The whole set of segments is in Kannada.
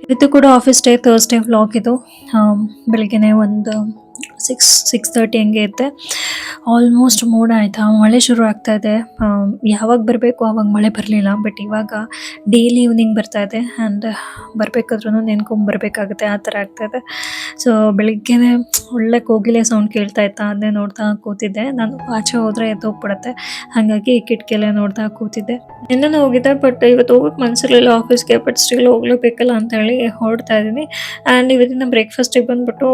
ಇವತ್ತು ಕೂಡ ಆಫೀಸ್ ಡೇ ಥರ್ಸ್ಡೇ ವ್ಲಾಗ್ ಇದು. ಬೆಳಗ್ಗೆನೆ ಒಂದು 6:30 ಹಂಗೆ ಇದ್ದೆ. ಆಲ್ಮೋಸ್ಟ್ ಮೋಡ ಆಯಿತಾ, ಮಳೆ ಶುರು ಆಗ್ತಾ ಇದೆ. ಯಾವಾಗ ಬರಬೇಕು ಆವಾಗ ಮಳೆ ಬರಲಿಲ್ಲ, ಬಟ್ ಇವಾಗ ಡೈಲಿ ಈವ್ನಿಂಗ್ ಬರ್ತಾ ಇದೆ ಆ್ಯಂಡ್ ಬರಬೇಕಾದ್ರೂ ನೆನ್ಕೊಂಬರ್ಬೇಕಾಗುತ್ತೆ, ಆ ಥರ ಆಗ್ತಾ ಇದೆ. ಸೊ ಬೆಳಿಗ್ಗೆನೆ ಒಳ್ಳೆ ಕೋಗಿಲೆ ಸೌಂಡ್ ಕೇಳ್ತಾ ಇತ್ತಾ, ಅದನ್ನೇ ನೋಡ್ತಾ ಕೂತಿದ್ದೆ. ನಾನು ಆಚೆ ಹೋದರೆ ಎದ್ದೋಗ್ಬಿಡುತ್ತೆ, ಹಾಗಾಗಿ ಕಿಟಕಿಯಲ್ಲೇ ನೋಡ್ತಾ ಕೂತಿದ್ದೆ. ನಿನ್ನೆ ಹೋಗಿದ್ದೆ, ಬಟ್ ಇವತ್ತು ಹೋಗಕ್ಕೆ ಮನಸ್ಸಿರಲಿಲ್ಲ ಆಫೀಸ್ಗೆ, ಬಟ್ ಸ್ಟಿಲ್ ಹೋಗ್ಲೇಬೇಕಲ್ಲ ಅಂತ ಹೇಳಿ ಹೊರಡ್ತಾ ಇದ್ದೀನಿ. ಆ್ಯಂಡ್ ಇವತ್ತಿನ ಬ್ರೇಕ್ಫಾಸ್ಟಿಗೆ ಬಂದುಬಿಟ್ಟು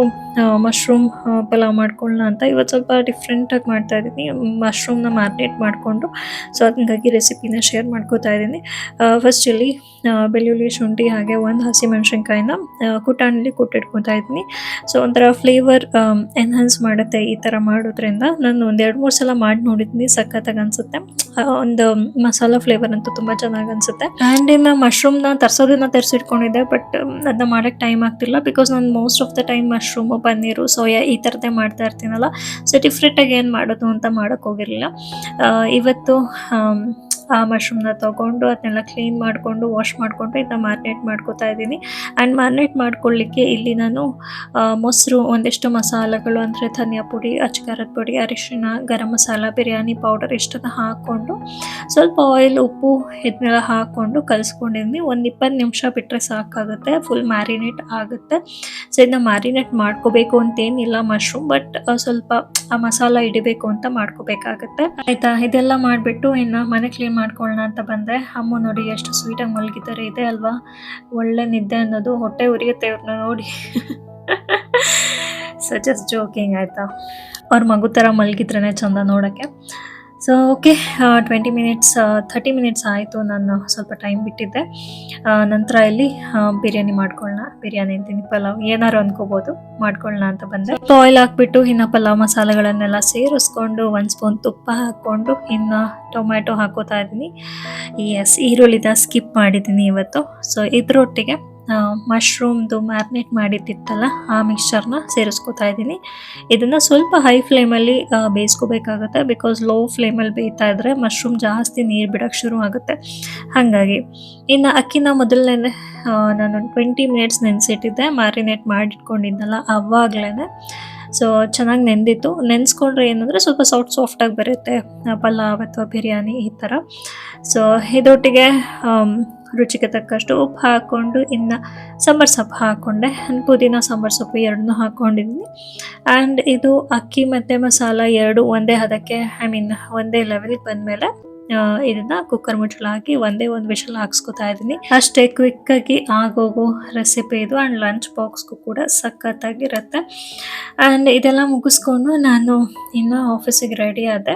ಮಶ್ರೂಮ್ ಪಲಾವ್ ಮಾಡ್ಕೊಳ್ಳೋಣ ಅಂತ. ಇವತ್ತು ಸ್ವಲ್ಪ ಡಿಫ್ರೆಂಟಾಗಿ ಮಾಡ್ತಾ ಇದ್ದೀನಿ, ಮಶ್ರೂಮ್ನ ಮ್ಯಾರಿನೇಟ್ ಮಾಡಿಕೊಂಡು. ಸೊ ಹಾಗಾಗಿ ರೆಸಿಪಿನ ಶೇರ್ ಮಾಡ್ಕೋತಾ ಇದ್ದೀನಿ. ಫಸ್ಟ್ ಇಲ್ಲಿ ಬೆಳ್ಳುಳ್ಳಿ, ಶುಂಠಿ ಹಾಗೆ ಒಂದು ಹಸಿಮೆಣಸಿನ್ಕಾಯಿನ ಕುಟಾಣಿಲಿ ಕುಟ್ಟಿಟ್ಕೊತಾ ಇದ್ದೀನಿ. ಸೊ ಒಂಥರ ಫ್ಲೇವರ್ ಎನ್ಹಾನ್ಸ್ ಮಾಡುತ್ತೆ ಈ ಥರ ಮಾಡೋದ್ರಿಂದ. ನಾನು ಒಂದು 2-3 ಸಲ ಮಾಡಿ ನೋಡಿದ್ದೀನಿ, ಸಖತ್ತಾಗಿ ಅನಿಸುತ್ತೆ. ಒಂದು ಮಸಾಲ ಫ್ಲೇವರ್ ಅಂತೂ ತುಂಬ ಚೆನ್ನಾಗಿ ಅನಿಸುತ್ತೆ. ಆ್ಯಂಡ್ ಇನ್ನು ಮಶ್ರೂಮ್ನ ತರಿಸಿಟ್ಕೊಂಡಿದ್ದೆ, ಬಟ್ ಅದನ್ನ ಮಾಡೋಕ್ಕೆ ಟೈಮ್ ಆಗ್ತಿಲ್ಲ. ಬಿಕಾಸ್ ನಾನು most of the time mushroom, paneer, soya ಈ ಥರದ್ದೇ ಮಾಡ್ತಾ ಇರ್ತೀನಲ್ಲ. ಸೊ ಡಿಫ್ರೆಂಟಾಗಿ ಏನು ಮಾಡೋದು ಅಂತ ಮಾಡೋಕ್ಕೆ ಹೋಗಿರಲಿಲ್ಲ. ಇವತ್ತು ಆ ಮಶ್ರೂಮ್ನ ತೊಗೊಂಡು ಅದನ್ನೆಲ್ಲ ಕ್ಲೀನ್ ಮಾಡಿಕೊಂಡು ವಾಶ್ ಮಾಡಿಕೊಂಡು ಇದನ್ನ ಮ್ಯಾರಿನೇಟ್ ಮಾಡ್ಕೋತಾ ಇದ್ದೀನಿ. ಆ್ಯಂಡ್ ಮ್ಯಾರಿನೇಟ್ ಮಾಡ್ಕೊಳ್ಳಿಕ್ಕೆ ಇಲ್ಲಿ ನಾನು ಮೊಸರು, ಒಂದಿಷ್ಟು ಮಸಾಲೆಗಳು ಅಂದರೆ ಧನಿಯಾ ಪುಡಿ, ಅಚ್ಚಕಾರದ ಪುಡಿ, ಅರಿಶಿಣ, ಗರಂ ಮಸಾಲ, ಬಿರಿಯಾನಿ ಪೌಡರ್ ಇಷ್ಟನ್ನು ಹಾಕ್ಕೊಂಡು ಸ್ವಲ್ಪ ಆಯಿಲ್, ಉಪ್ಪು ಇದನ್ನೆಲ್ಲ ಹಾಕ್ಕೊಂಡು ಕಲಿಸ್ಕೊಂಡಿದ್ದೀನಿ. ಒಂದು 20 ನಿಮಿಷ ಬಿಟ್ಟರೆ ಸಾಕಾಗುತ್ತೆ, ಫುಲ್ ಮ್ಯಾರಿನೇಟ್ ಆಗುತ್ತೆ. ಸೊ ಇದನ್ನ ಮ್ಯಾರಿನೇಟ್ ಮಾಡ್ಕೋಬೇಕು ಅಂತೇನಿಲ್ಲ ಮಶ್ರೂಮ್, ಬಟ್ ಸ್ವಲ್ಪ ಆ ಮಸಾಲ ಹಿಡಿಬೇಕು ಅಂತ ಮಾಡ್ಕೋಬೇಕಾಗತ್ತೆ. ಆಯಿತಾ, ಇದೆಲ್ಲ ಮಾಡಿಬಿಟ್ಟು ಇನ್ನು ಮನೆ ಕ್ಲೀನ್ ಮಾಡ್ಕೊಳ್ಳೋಣ ಅಂತ ಬಂದೆ. ಅಮ್ಮ ನೋಡಿ ಎಷ್ಟು ಸ್ವೀಟಾಗಿ ಮಲಗಿದ್ದಾರೆ, ಇದೆ ಅಲ್ವಾ ಒಳ್ಳೆ ನಿದ್ದೆ ಅನ್ನೋದು. ಹೊಟ್ಟೆ ಉರಿಯುತ್ತೆ ಇವ್ರನ್ನ ನೋಡಿ. ಸೊ ಜಸ್ಟ್ ಜೋಕಿಂಗ್ ಆಯಿತಾ, ಅವ್ರ ಮಗು ಥರ ಮಲಗಿದ್ರೇ ಚಂದ ನೋಡೋಕ್ಕೆ. ಸೊ ಓಕೆ, 30 ಮಿನಿಟ್ಸ್ ಆಯಿತು, ನಾನು ಸ್ವಲ್ಪ ಟೈಮ್ ಬಿಟ್ಟಿದ್ದೆ. ನಂತರ ಇಲ್ಲಿ ಬಿರಿಯಾನಿ ಮಾಡ್ಕೊಳ್ಳೋಣ, ಬಿರಿಯಾನಿ ಅಂತೀನಿ, ಪಲಾವ್ ಏನಾರು ಅಂದ್ಕೋಬೋದು, ಮಾಡ್ಕೊಳ್ಳೋಣ ಅಂತ ಬಂದೆ. ಸ್ವಲ್ಪ ಆಯಿಲ್ ಹಾಕ್ಬಿಟ್ಟು ಇನ್ನು ಪಲಾವ್ ಮಸಾಲೆಗಳನ್ನೆಲ್ಲ ಸೇರಿಸ್ಕೊಂಡು 1 ಸ್ಪೂನ್ ತುಪ್ಪ ಹಾಕ್ಕೊಂಡು ಇನ್ನು ಟೊಮ್ಯಾಟೊ ಹಾಕೋತಾ ಇದ್ದೀನಿ. ಈರುಳ್ಳಿನ ಸ್ಕಿಪ್ ಮಾಡಿದ್ದೀನಿ ಇವತ್ತು. ಸೊ ಇದರೊಟ್ಟಿಗೆ ಮಶ್ರೂಮ್ದು ಮ್ಯಾರಿನೇಟ್ ಮಾಡಿದ್ದಿತ್ತಲ್ಲ ಆ ಮಿಕ್ಸ್ಚರ್ನ ಸೇರಿಸ್ಕೊತಾ ಇದ್ದೀನಿ. ಇದನ್ನು ಸ್ವಲ್ಪ ಹೈ ಫ್ಲೇಮಲ್ಲಿ ಬೇಯಿಸ್ಕೋಬೇಕಾಗುತ್ತೆ, ಬಿಕಾಸ್ ಲೋ ಫ್ಲೇಮಲ್ಲಿ ಬೇಯ್ತಾ ಇದ್ದರೆ ಮಶ್ರೂಮ್ ಜಾಸ್ತಿ ನೀರು ಬಿಡೋಕ್ಕೆ ಶುರು ಆಗುತ್ತೆ. ಹಾಗಾಗಿ ಇನ್ನು ಅಕ್ಕಿನ ಮೊದಲನೇ ನಾನು 20 ಮಿನಿಟ್ಸ್ ನೆನೆಸಿಟ್ಟಿದ್ದೆ, ಮ್ಯಾರಿನೇಟ್ ಮಾಡಿಟ್ಕೊಂಡಿದ್ದಲ್ಲ ಆವಾಗಲೇ. ಸೊ ಚೆನ್ನಾಗಿ ನೆಂದಿತ್ತು. ನೆನೆಸ್ಕೊಂಡ್ರೆ ಏನಂದರೆ ಸ್ವಲ್ಪ ಸಾಫ್ಟಾಗಿ ಬರುತ್ತೆ ಪಲಾವ್ ಅಥವಾ ಬಿರಿಯಾನಿ ಈ ಥರ. ಸೊ ಇದೊಟ್ಟಿಗೆ ರುಚಿಗೆ ತಕ್ಕಷ್ಟು ಉಪ್ಪು ಹಾಕ್ಕೊಂಡು ಇನ್ನು ಸಾಂಬಾರು ಸೊಪ್ಪು ಹಾಕ್ಕೊಂಡೆ. ಪುದೀನ ಸಾಂಬಾರು ಸೊಪ್ಪು ಎರಡನ್ನೂ ಹಾಕ್ಕೊಂಡಿದ್ದೀನಿ. ಆ್ಯಂಡ್ ಇದು ಅಕ್ಕಿ ಮತ್ತು ಮಸಾಲ ಎರಡು ಒಂದೇ ಹದಕ್ಕೆ, ಒಂದೇ ಲೆವೆಲ್ಗೆ ಬಂದಮೇಲೆ ಇದನ್ನು ಕುಕ್ಕರ್ ಮುಚ್ಚಳ ಹಾಕಿ ಒಂದೇ ಒಂದು ವಿಷಲ್ ಹಾಕ್ಸ್ಕೊತಾ ಇದ್ದೀನಿ. ಅಷ್ಟೇ ಕ್ವಿಕ್ಕಾಗಿ ಆಗೋಗೋ ರೆಸಿಪಿ ಇದು. ಆ್ಯಂಡ್ ಲಂಚ್ ಬಾಕ್ಸ್ಗೂ ಕೂಡ ಸಖತ್ತಾಗಿರುತ್ತೆ. ಆ್ಯಂಡ್ ಇದೆಲ್ಲ ಮುಗಿಸ್ಕೊಂಡು ನಾನು ಇನ್ನು ಆಫೀಸಿಗೆ ರೆಡಿ ಆದೆ.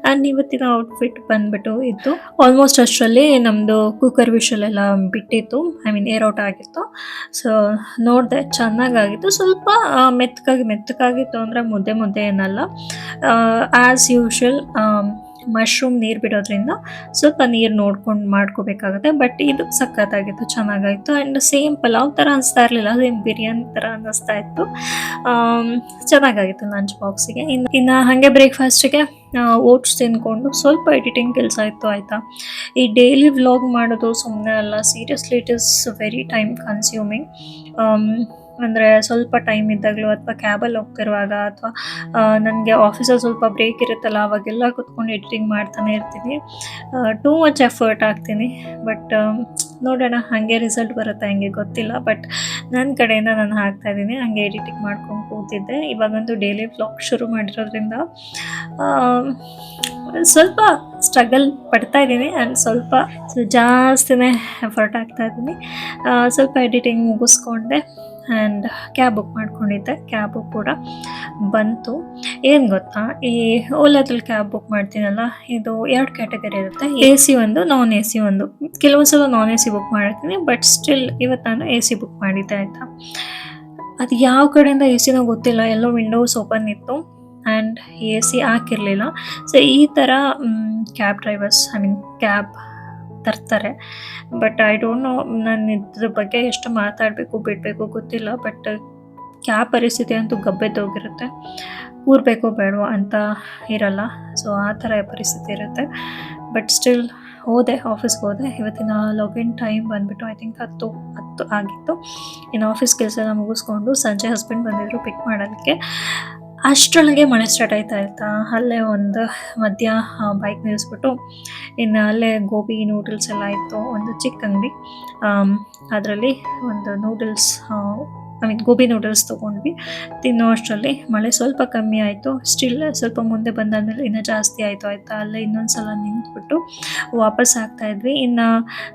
ಆ್ಯಂಡ್ ಇವತ್ತಿನ ಔಟ್ಫಿಟ್ ಬಂದುಬಿಟ್ಟು ಇದ್ದು ಆಲ್ಮೋಸ್ಟ್ ಅಷ್ಟರಲ್ಲಿ ನಮ್ಮದು ಕುಕ್ಕರ್ ವಿಷಲ್ ಎಲ್ಲ ಬಿಟ್ಟಿತ್ತು, ಏರ್ ಔಟ್ ಆಗಿತ್ತು. ಸೊ ನೋಡಿದೆ, ಚೆನ್ನಾಗಾಗಿತ್ತು. ಸ್ವಲ್ಪ ಮೆತ್ತಗಾಗಿತ್ತು ಅಂದರೆ ಮುದ್ದೆ ಏನಲ್ಲ. ಆ್ಯಸ್ ಯೂಶ್ವಲ್ ಮಶ್ರೂಮ್ ನೀರು ಬಿಡೋದ್ರಿಂದ ಸ್ವಲ್ಪ ನೀರು ನೋಡ್ಕೊಂಡು ಮಾಡ್ಕೋಬೇಕಾಗುತ್ತೆ. ಬಟ್ ಇದು ಸಖತ್ತಾಗಿತ್ತು, ಚೆನ್ನಾಗಾಯಿತು. ಆ್ಯಂಡ್ ಸೇಮ್ ಪಲಾವ್ ಥರ ಅನಿಸ್ತಾ ಇರಲಿಲ್ಲ, ಸೇಮ್ ಬಿರಿಯಾನಿ ಥರ ಅನ್ನಿಸ್ತಾ ಇತ್ತು. ಚೆನ್ನಾಗಾಗಿತ್ತು ಲಂಚ್ ಬಾಕ್ಸಿಗೆ. ಇನ್ನು ಹಾಗೆ ಬ್ರೇಕ್ಫಾಸ್ಟಿಗೆ ಓಟ್ಸ್ ತಿಂದ್ಕೊಂಡು ಸ್ವಲ್ಪ ಎಡಿಟಿಂಗ್ ಕೆಲಸ ಇತ್ತು. ಆಯಿತಾ, ಈ ಡೈಲಿ ವ್ಲಾಗ್ ಮಾಡೋದು ಸುಮ್ಮನೆ ಅಲ್ಲ, seriously it is very time consuming. ಅಂದರೆ ಸ್ವಲ್ಪ ಟೈಮ್ ಇದ್ದಾಗಲೂ ಅಥವಾ ಕ್ಯಾಬಲ್ಲಿ ಹೋಗ್ತಿರುವಾಗ ಅಥವಾ ನನಗೆ ಆಫೀಸಲ್ಲಿ ಸ್ವಲ್ಪ ಬ್ರೇಕ್ ಇರುತ್ತಲ್ಲ, ಅವಾಗೆಲ್ಲ ಕೂತ್ಕೊಂಡು ಎಡಿಟಿಂಗ್ ಮಾಡ್ತಾನೆ ಇರ್ತೀನಿ. ಟೂ ಮಚ್ ಎಫರ್ಟ್ ಹಾಕ್ತೀನಿ, ಬಟ್ ನೋಡೋಣ ಹಾಗೆ ರಿಸಲ್ಟ್ ಬರುತ್ತೆ ಹಂಗೆ ಗೊತ್ತಿಲ್ಲ. ಬಟ್ ನನ್ನ ಕಡೆಯಿಂದ ನಾನು ಹಾಕ್ತಾಯಿದ್ದೀನಿ, ಹಾಗೆ ಎಡಿಟಿಂಗ್ ಮಾಡ್ಕೊಂಡು ಕೂತಿದ್ದೆ. ಇವಾಗಂತೂ ಡೈಲಿ ವ್ಲಾಗ್ ಶುರು ಮಾಡಿರೋದ್ರಿಂದ ಸ್ವಲ್ಪ ಸ್ಟ್ರಗಲ್ ಪಡ್ತಾ ಇದ್ದೀನಿ. ಆ್ಯಂಡ್ ಸ್ವಲ್ಪ ಜಾಸ್ತಿನೇ ಎಫರ್ಟ್ ಹಾಕ್ತಾಯಿದ್ದೀನಿ. ಸ್ವಲ್ಪ ಎಡಿಟಿಂಗ್ ಮುಗಿಸ್ಕೊಂಡೆ ಆ್ಯಂಡ್ ಕ್ಯಾಬ್ ಬುಕ್ ಮಾಡ್ಕೊಂಡಿದ್ದೆ. ಕ್ಯಾಬು ಕೂಡ ಬಂತು. ಏನು ಗೊತ್ತಾ, ಈ ಓಲಾದಲ್ಲಿ ಕ್ಯಾಬ್ ಬುಕ್ ಮಾಡ್ತೀನಲ್ಲ, ಇದು 2 ಕ್ಯಾಟಗರಿ ಇರುತ್ತೆ, AC ಒಂದು, ನಾನ್ AC ಒಂದು. ಕೆಲವೊಂದು ಸಲ ನಾನ್ AC ಬುಕ್ ಮಾಡಿರ್ತೀನಿ, ಬಟ್ ಸ್ಟಿಲ್ ಇವತ್ತು ನಾನು AC ಬುಕ್ ಮಾಡಿದ್ದೆ. ಆಯಿತಾ, ಅದು ಯಾವ ಕಡೆಯಿಂದ AC ಗೊತ್ತಿಲ್ಲ, ಎಲ್ಲೋ ವಿಂಡೋಸ್ ಓಪನ್ ಇತ್ತು ಆ್ಯಂಡ್ AC ಹಾಕಿರಲಿಲ್ಲ. ಸೊ ಈ ಥರ ಕ್ಯಾಬ್ ಡ್ರೈವರ್ಸ್ ಕ್ಯಾಬ್ ತರ್ತಾರೆ. ಬಟ್ ಐ ಡೋಂಟ್ ನೋ, ನಾನು ಇದ್ರ ಬಗ್ಗೆ ಎಷ್ಟು ಮಾತಾಡಬೇಕು ಬಿಡಬೇಕು ಗೊತ್ತಿಲ್ಲ. ಬಟ್ ಕ್ಯಾಬ್ ಪರಿಸ್ಥಿತಿ ಅಂತೂ ಗಬ್ಬೆದ್ದೋಗಿರುತ್ತೆ, ಕೂರಬೇಕೋ ಬೇಡವೋ ಅಂತ ಇರಲ್ಲ. ಸೊ ಆ ಥರ ಪರಿಸ್ಥಿತಿ ಇರುತ್ತೆ. ಬಟ್ ಸ್ಟಿಲ್ ಹೋದೆ, ಆಫೀಸ್ಗೆ ಹೋದೆ. ಇವತ್ತಿನ ಲಾಗಿನ್ ಟೈಮ್ ಬಂದುಬಿಟ್ಟು ಐ ಥಿಂಕ್ 10 ಆಗಿತ್ತು. ಇನ್ನು ಆಫೀಸ್ ಕೆಲಸ ಎಲ್ಲ ಮುಗಿಸ್ಕೊಂಡು ಸಂಜೆ ಹಸ್ಬೆಂಡ್ ಬಂದಿದ್ದರು ಪಿಕ್ ಮಾಡೋದಕ್ಕೆ. ಅಷ್ಟರೊಳಗೆ ಮಳೆ ಸ್ಟಾರ್ಟ್ ಆಯ್ತಾ. ಅಲ್ಲೇ ಒಂದು ಮಧ್ಯ ಬೈಕ್ ನಿಲ್ಲಿಸ್ಬಿಟ್ಟು ಇನ್ನು ಅಲ್ಲೇ ಗೋಬಿ ನೂಡಲ್ಸ್ ಎಲ್ಲ ಇತ್ತು. ಒಂದು ಚಿಕ್ಕ ಅಂಗಡಿ, ಅದರಲ್ಲಿ ಒಂದು ನೂಡಲ್ಸ್ ಗೋಬಿ ನೂಡಲ್ಸ್ ತೊಗೊಂಡ್ವಿ. ತಿನ್ನೋ ಅಷ್ಟರಲ್ಲಿ ಮಳೆ ಸ್ವಲ್ಪ ಕಮ್ಮಿ ಆಯಿತು. ಸ್ಟಿಲ್ ಸ್ವಲ್ಪ ಮುಂದೆ ಬಂದಾದ್ಮೇಲೆ ಇನ್ನೂ ಜಾಸ್ತಿ ಆಯಿತು ಆಯಿತಾ. ಅಲ್ಲೇ ಇನ್ನೊಂದು ನಿಂತ್ಬಿಟ್ಟು ವಾಪಸ್ ಆಗ್ತಾಯಿದ್ವಿ. ಇನ್ನು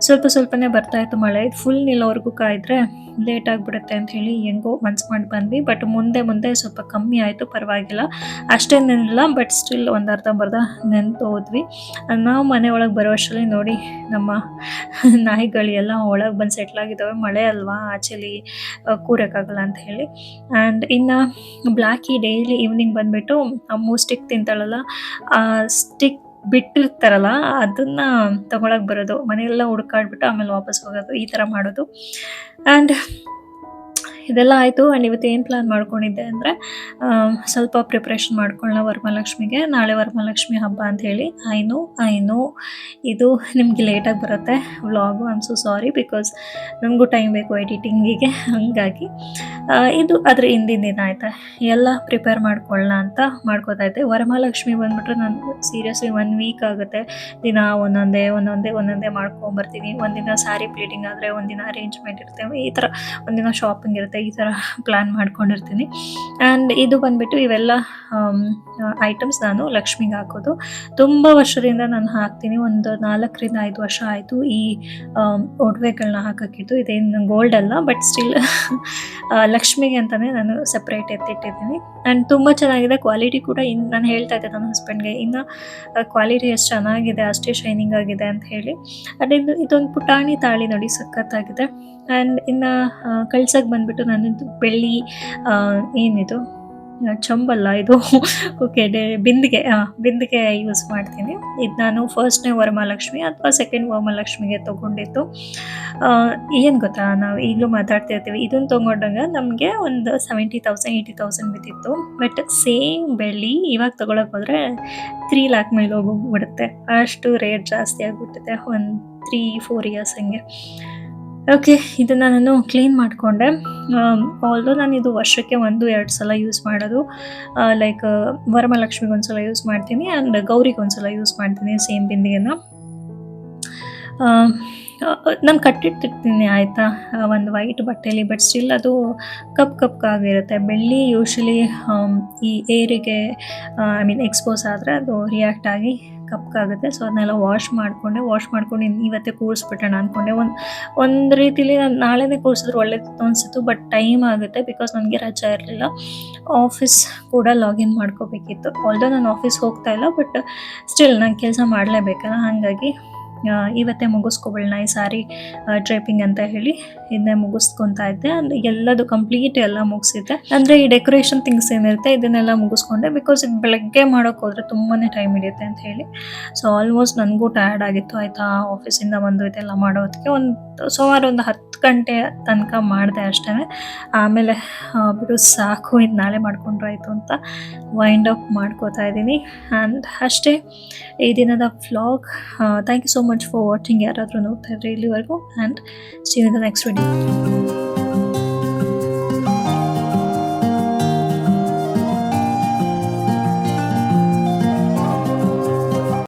ಸ್ವಲ್ಪನೇ ಬರ್ತಾಯಿತ್ತು ಮಳೆ. ಫುಲ್ ನಿಲ್ಲೋವರೆಗೂ ಕಾಯಿದ್ರೆ ಲೇಟ್ ಆಗಿಬಿಡುತ್ತೆ ಅಂಥೇಳಿ ಹೆಂಗೋ ಮನ್ಸು ಮಾಡಿ ಬಂದ್ವಿ. ಬಟ್ ಮುಂದೆ ಸ್ವಲ್ಪ ಕಮ್ಮಿ ಆಯಿತು, ಪರವಾಗಿಲ್ಲ, ಅಷ್ಟೇನಿಲ್ಲ. ಬಟ್ ಸ್ಟಿಲ್ ಒಂದು ಅರ್ಧಂಬರ್ಧ ನೆನ್ತು ಹೋದ್ವಿ. ನಾವು ಮನೆ ಒಳಗೆ ಬರೋ ಅಷ್ಟರಲ್ಲಿ ನೋಡಿ ನಮ್ಮ ನಾಯಿಗಳೆಲ್ಲ ಒಳಗೆ ಬಂದು ಸೆಟ್ಲಾಗಿದ್ದಾವೆ. ಮಳೆ ಅಲ್ವಾ, ಆಚೆಲಿ ಕೂರಕ್ಕಾಗಲ್ಲ ಅಂತ ಹೇಳಿ. ಆ್ಯಂಡ್ ಇನ್ನು ಬ್ಲ್ಯಾಕಿ ಡೈಲಿ ಈವ್ನಿಂಗ್ ಬಂದುಬಿಟ್ಟು ಅಮ್ಮು ಸ್ಟಿಕ್ ತಿಂತಾಳಲ್ಲ, ಆ ಸ್ಟಿಕ್ ಬಿಟ್ಟಿರ್ತಾರಲ್ಲ ಅದನ್ನು ತಗೊಳಕ್ಕೆ ಬರೋದು, ಮನೆಯೆಲ್ಲ ಹುಡ್ಕಾಡ್ಬಿಟ್ಟು ಆಮೇಲೆ ವಾಪಸ್ ಹೋಗೋದು, ಈ ಥರ ಮಾಡೋದು. ಆ್ಯಂಡ್ ಇದೆಲ್ಲ ಆಯಿತು. ಆ್ಯಂಡ್ ಇವತ್ತು ಏನು ಪ್ಲ್ಯಾನ್ ಮಾಡ್ಕೊಂಡಿದ್ದೆ ಅಂದರೆ ಸ್ವಲ್ಪ ಪ್ರಿಪ್ರೇಷನ್ ಮಾಡ್ಕೊಳ್ಳೋಣ ವರಮಹಾಲಕ್ಷ್ಮಿಗೆ. ನಾಳೆ ವರಮಹಾಲಕ್ಷ್ಮಿ ಹಬ್ಬ ಅಂತ ಹೇಳಿ. ಐ ನೋ ಇದು ನಿಮಗೆ ಲೇಟಾಗಿ ಬರುತ್ತೆ vlog. I am so sorry, because ನನಗೂ ಟೈಮ್ ಬೇಕು ಎಡಿಟಿಂಗಿಗೆ. ಹಾಗಾಗಿ ಇದು ಅದ್ರ ಹಿಂದಿನ ದಿನ ಆಯಿತಾ, ಎಲ್ಲ ಪ್ರಿಪೇರ್ ಮಾಡ್ಕೊಳ್ಳೋಣ ಅಂತ ಮಾಡ್ಕೋತಾ ಇದ್ದೆ. ವರಮಹಾಲಕ್ಷ್ಮಿ ಬಂದುಬಿಟ್ರೆ ನಾನು ಸೀರಿಯಸ್ಲಿ 1 ವೀಕ್ ಆಗುತ್ತೆ. ದಿನ ಒಂದೊಂದೇ ಮಾಡ್ಕೊಂಬರ್ತೀನಿ. ಒಂದಿನ ಸ್ಯಾರಿ ಪ್ಲೀಟಿಂಗ್ ಆದರೆ, ಒಂದಿನ ಅರೇಂಜ್ಮೆಂಟ್ ಇರುತ್ತೆ, ಈ ಥರ ಒಂದಿನ ಶಾಪಿಂಗ್ ಇರುತ್ತೆ, ಈ ಥರ ಪ್ಲ್ಯಾನ್ ಮಾಡ್ಕೊಂಡಿರ್ತೀನಿ. ಆ್ಯಂಡ್ ಇದು ಬಂದುಬಿಟ್ಟು ಇವೆಲ್ಲ ಐಟಮ್ಸ್ ನಾನು ಲಕ್ಷ್ಮಿಗೆ ಹಾಕೋದು. ತುಂಬ ವರ್ಷದಿಂದ ನಾನು ಹಾಕ್ತೀನಿ. ಒಂದು 4ರಿಂದ 5 ವರ್ಷ ಆಯಿತು ಈ ಒಡವೆಗಳನ್ನ ಹಾಕೋಕ್ಕಿದ್ದು. ಇದೇನು ಗೋಲ್ಡ್ ಅಲ್ಲ, ಬಟ್ ಸ್ಟಿಲ್ ಲಕ್ಷ್ಮಿಗೆ ಅಂತಲೇ ನಾನು ಸಪ್ರೇಟ್ ಎತ್ತಿಟ್ಟಿದ್ದೀನಿ. ಆ್ಯಂಡ್ ತುಂಬ ಚೆನ್ನಾಗಿದೆ ಕ್ವಾಲಿಟಿ ಕೂಡ. ನಾನು ಹೇಳ್ತಾ ಇದ್ದೆ ನನ್ನ ಹಸ್ಬೆಂಡ್ಗೆ, ಇನ್ನು ಕ್ವಾಲಿಟಿ ಎಷ್ಟು ಚೆನ್ನಾಗಿದೆ, ಅಷ್ಟೇ ಶೈನಿಂಗ್ ಆಗಿದೆ ಅಂತ ಹೇಳಿ. ಅದೇ ಇದೊಂದು ಪುಟಾಣಿ ತಾಳಿ ನೋಡಿ, ಸಖತ್ತಾಗಿದೆ. ಆ್ಯಂಡ್ ಇನ್ನು ಕಳ್ಸಕ್ಕೆ ಬಂದುಬಿಟ್ಟು ನಾನಿದು ಬೆಳ್ಳಿ ಏನಿದು ಚಂಬಲ್ಲ ಇದು ಓಕೆ ಬಿಂದಿಗೆ ಯೂಸ್ ಮಾಡ್ತೀನಿ. ಇದು ನಾನು ಫಸ್ಟ್ನೇ ವರಮಹಾಲಕ್ಷ್ಮಿ ಅಥವಾ ಸೆಕೆಂಡ್ ವರಮಹಾಲಕ್ಷ್ಮಿಗೆ ತೊಗೊಂಡಿದ್ದು. ಏನು ಗೊತ್ತಾ, ನಾವು ಈಗಲೂ ಮಾತಾಡ್ತಿರ್ತೀವಿ, ಇದನ್ನು ತೊಗೊಂಡಾಗ ನಮಗೆ ಒಂದು 70,000 80,000 ಬಿದ್ದಿತ್ತು. ಬಟ್ ಸೇಮ್ ಬೆಳ್ಳಿ ಇವಾಗ ತೊಗೊಳಕ್ಕೆ ಹೋದರೆ 3 lakh ಮೇಲೆ ಹೋಗ್ಬಿಡುತ್ತೆ. ಅಷ್ಟು ರೇಟ್ ಜಾಸ್ತಿ ಆಗಿಬಿಟ್ಟಿದೆ ಒಂದು 3-4 ಇಯರ್ಸ್ ಹಂಗೆ. ಓಕೆ, ಇದನ್ನು ನಾನು ಕ್ಲೀನ್ ಮಾಡಿಕೊಂಡೆ. ಆಲ್ದೋ ನಾನು ಇದು ವರ್ಷಕ್ಕೆ 1-2 ಸಲ ಯೂಸ್ ಮಾಡೋದು. ಲೈಕ್ ವರಮಹಾಲಕ್ಷ್ಮಿಗೆ ಒಂದು ಸಲ ಯೂಸ್ ಮಾಡ್ತೀನಿ ಆ್ಯಂಡ್ ಗೌರಿಗೆ ಒಂದು ಸಲ ಯೂಸ್ ಮಾಡ್ತೀನಿ ಸೇಮ್ ಬಿಂದಿಗೆನ. ನಾನು ಕಟ್ಟಿಟ್ಟಿರ್ತೀನಿ ಆಯಿತಾ, ಒಂದು ವೈಟ್ ಬಟ್ಟೆಯಲ್ಲಿ. ಬಟ್ ಸ್ಟಿಲ್ ಅದು ಕಪ್ಪಾಗಿರುತ್ತೆ. ಬೆಳ್ಳಿ ಯೂಶ್ವಲಿ ಈ ಏರಿಗೆ ಎಕ್ಸ್ಪೋಸ್ ಆದರೆ ಅದು ರಿಯಾಕ್ಟ್ ಆಗಿ ಕಪ್ಪಾಗುತ್ತೆ. ಸೊ ಅದನ್ನೆಲ್ಲ ವಾಶ್ ಮಾಡ್ಕೊಂಡು ಇವತ್ತೇ ಕೂರಿಸ್ಬಿಟ್ಟೋಣ ಅಂದ್ಕೊಂಡೆ. ಒಂದು ರೀತಿಲಿ ನಾನು ನಾಳೆನೇ ಕೂರಿಸಿದ್ರೆ ಒಳ್ಳೇದಿತ್ತು ಅನಿಸಿತ್ತು. ಬಟ್ ಟೈಮ್ ಆಗುತ್ತೆ, ಬಿಕಾಸ್ ನನಗೆ ರಜೆ ಇರಲಿಲ್ಲ. ಆಫೀಸ್ ಕೂಡ ಲಾಗಿನ್ ಮಾಡ್ಕೋಬೇಕಿತ್ತು. ಆಲ್ದೋ ನಾನು ಆಫೀಸ್ ಹೋಗ್ತಾ ಇಲ್ಲ, ಬಟ್ ಸ್ಟಿಲ್ ನಾನು ಕೆಲಸ ಮಾಡಲೇಬೇಕಲ್ಲ. ಹಾಗಾಗಿ ಇವತ್ತೇ ಮುಗಿಸ್ಕೊಬಿಡೋಣ ಈ ಸಾರಿ ಡ್ರೇಪಿಂಗ್ ಅಂತ ಹೇಳಿ ಇದನ್ನೇ ಮುಗಿಸ್ಕೊತಾ ಇದ್ದೆ. ಎಲ್ಲದು ಕಂಪ್ಲೀಟ್ ಎಲ್ಲ ಮುಗಿಸಿದ್ದೆ. ಅಂದರೆ ಈ ಡೆಕೋರೇಷನ್ ಥಿಂಗ್ಸ್ ಏನಿರುತ್ತೆ ಇದನ್ನೆಲ್ಲ ಮುಗಿಸ್ಕೊಂಡೆ, ಬಿಕಾಸ್ ಇದು ಬೆಳಗ್ಗೆ ಮಾಡೋಕ್ಕೆ ಹೋದರೆ ತುಂಬಾ ಟೈಮ್ ಹಿಡಿಯುತ್ತೆ ಅಂತ ಹೇಳಿ. ಸೊ ಆಲ್ಮೋಸ್ಟ್ ನನಗೂ ಟಯರ್ಡ್ ಆಗಿತ್ತು ಆಯಿತಾ, ಆಫೀಸಿಂದ ಬಂದು ಇದೆಲ್ಲ ಮಾಡೋದಕ್ಕೆ. ಸುಮಾರು ಒಂದು 10 ಗಂಟೆ ತನಕ ಮಾಡಿದೆ ಅಷ್ಟೇ. ಆಮೇಲೆ ಬಿಡು ಸಾಕು, ಇದು ನಾಳೆ ಮಾಡ್ಕೊಂಡ್ರಾಯ್ತು ಅಂತ ವೈಂಡ್ ಅಪ್ ಮಾಡ್ಕೋತಾ ಇದ್ದೀನಿ. ಆ್ಯಂಡ್ ಅಷ್ಟೇ ಈ ದಿನದ vlog. Thank you so much for watching. ಯಾರಾದರೂ ನೋಡ್ತಾ ಇದ್ರೆ ಇಲ್ಲಿವರೆಗೂ, and see you in the next video.